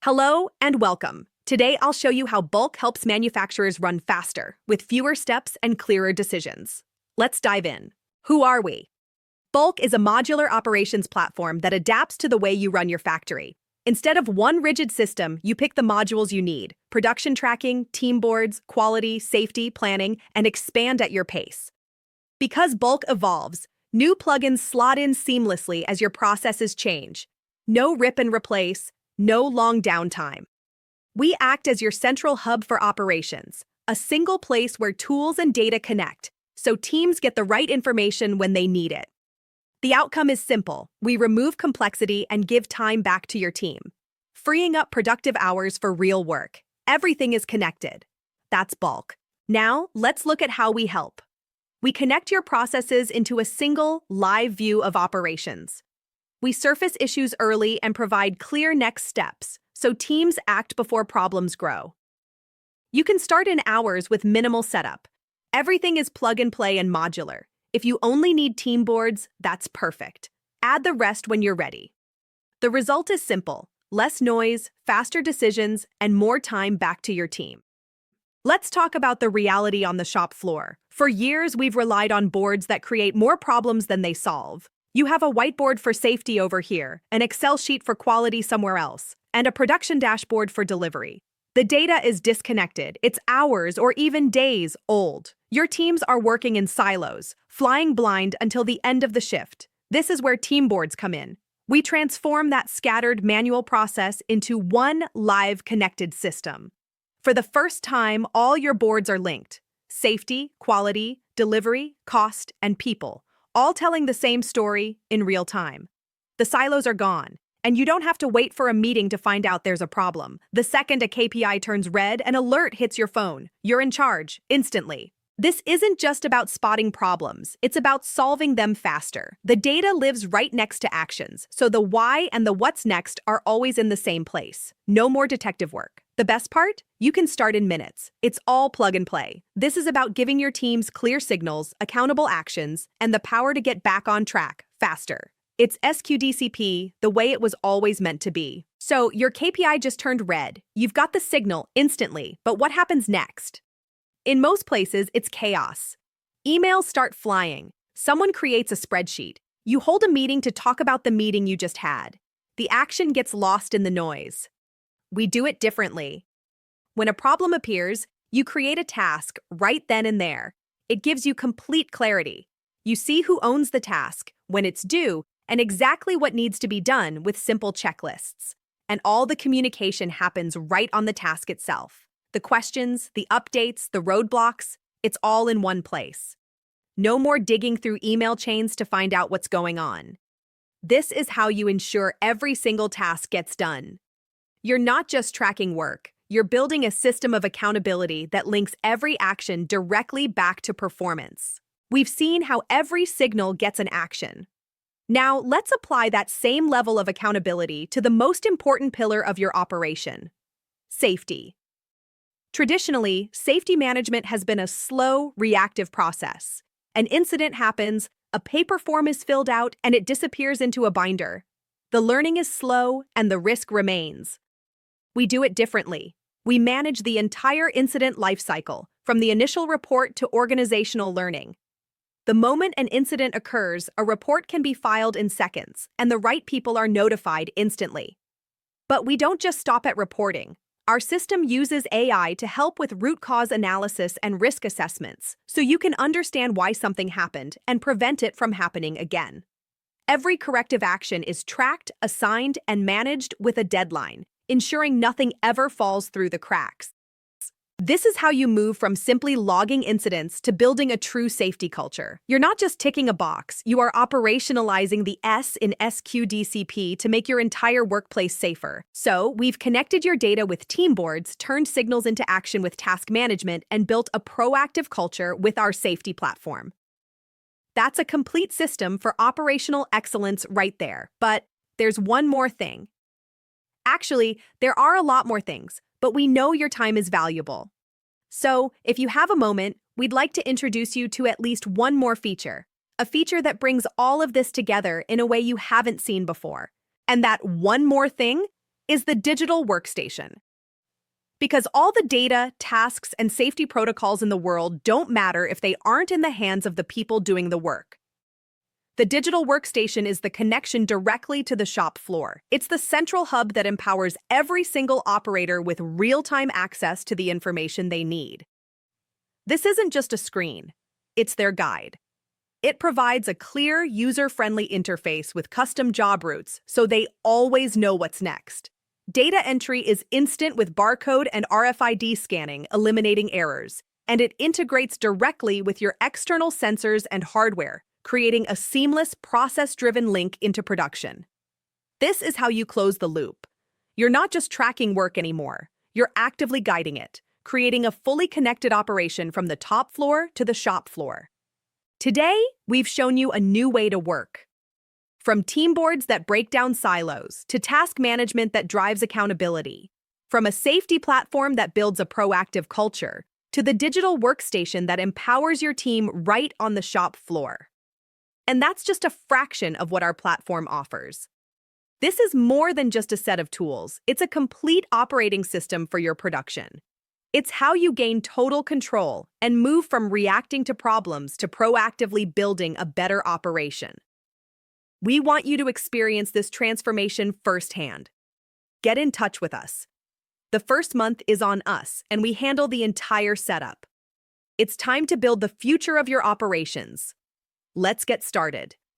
Hello and welcome. Today I'll show you how bulk helps manufacturers run faster, with fewer steps and clearer decisions. Let's dive in. Who are we? Bulk is a modular operations platform that adapts to the way you run your factory. Instead of one rigid system, you pick the modules you need: production tracking, team boards, quality, safety, planning, and expand at your pace. Because bulk evolves, new plugins slot in seamlessly as your processes change. No rip and replace, no long downtime. We act as your central hub for operations, a single place where tools and data connect, so teams get the right information when they need it. The outcome is simple. We remove complexity and give time back to your team, freeing up productive hours for real work. Everything is connected. That's bulk. Now, let's look at how we help. We connect your processes into a single, live view of operations. We surface issues early and provide clear next steps, so teams act before problems grow. You can start in hours with minimal setup. Everything is plug-and-play and modular. If you only need team boards, that's perfect. Add the rest when you're ready. The result is simple: less noise, faster decisions, and more time back to your team. Let's talk about the reality on the shop floor. For years, we've relied on boards that create more problems than they solve. You have a whiteboard for safety over here, an Excel sheet for quality somewhere else, and a production dashboard for delivery. The data is disconnected. It's hours or even days old. Your teams are working in silos, flying blind until the end of the shift. This is where team boards come in. We transform that scattered manual process into one live connected system. For the first time, all your boards are linked: safety, quality, delivery, cost, and people, all telling the same story in real time. The silos are gone, and you don't have to wait for a meeting to find out there's a problem. The second a KPI turns red, an alert hits your phone. You're in charge, instantly. This isn't just about spotting problems, it's about solving them faster. The data lives right next to actions, so the why and the what's next are always in the same place. No more detective work. The best part? You can start in minutes. It's all plug and play. This is about giving your teams clear signals, accountable actions, and the power to get back on track faster. It's SQDCP, the way it was always meant to be. So your KPI just turned red. You've got the signal instantly, but what happens next? In most places, it's chaos. Emails start flying. Someone creates a spreadsheet. You hold a meeting to talk about the meeting you just had. The action gets lost in the noise. We do it differently. When a problem appears, you create a task right then and there. It gives you complete clarity. You see who owns the task, when it's due, and exactly what needs to be done with simple checklists. And all the communication happens right on the task itself. The questions, the updates, the roadblocks, it's all in one place. No more digging through email chains to find out what's going on. This is how you ensure every single task gets done. You're not just tracking work, you're building a system of accountability that links every action directly back to performance. We've seen how every signal gets an action. Now, let's apply that same level of accountability to the most important pillar of your operation: safety. Traditionally, safety management has been a slow, reactive process. An incident happens, a paper form is filled out, and it disappears into a binder. The learning is slow, and the risk remains. We do it differently. We manage the entire incident lifecycle, from the initial report to organizational learning. The moment an incident occurs, a report can be filed in seconds, and the right people are notified instantly. But we don't just stop at reporting. Our system uses AI to help with root cause analysis and risk assessments, so you can understand why something happened and prevent it from happening again. Every corrective action is tracked, assigned, and managed with a deadline, ensuring nothing ever falls through the cracks. This is how you move from simply logging incidents to building a true safety culture. You're not just ticking a box, you are operationalizing the S in SQDCP to make your entire workplace safer. So, we've connected your data with team boards, turned signals into action with task management, and built a proactive culture with our safety platform. That's a complete system for operational excellence right there. But there's one more thing. Actually, there are a lot more things, but we know your time is valuable. So, if you have a moment, we'd like to introduce you to at least one more feature, a feature that brings all of this together in a way you haven't seen before. And that one more thing is the Digital Workstation. Because all the data, tasks, and safety protocols in the world don't matter if they aren't in the hands of the people doing the work. The Digital Workstation is the connection directly to the shop floor. It's the central hub that empowers every single operator with real-time access to the information they need. This isn't just a screen, it's their guide. It provides a clear, user-friendly interface with custom job routes, so they always know what's next. Data entry is instant with barcode and RFID scanning, eliminating errors, and it integrates directly with your external sensors and hardware, creating a seamless, process-driven link into production. This is how you close the loop. You're not just tracking work anymore, you're actively guiding it, creating a fully connected operation from the top floor to the shop floor. Today, we've shown you a new way to work. From team boards that break down silos to task management that drives accountability. From a safety platform that builds a proactive culture to the digital workstation that empowers your team right on the shop floor. And that's just a fraction of what our platform offers. This is more than just a set of tools. It's a complete operating system for your production. It's how you gain total control and move from reacting to problems to proactively building a better operation. We want you to experience this transformation firsthand. Get in touch with us. The first month is on us, and we handle the entire setup. It's time to build the future of your operations. Let's get started.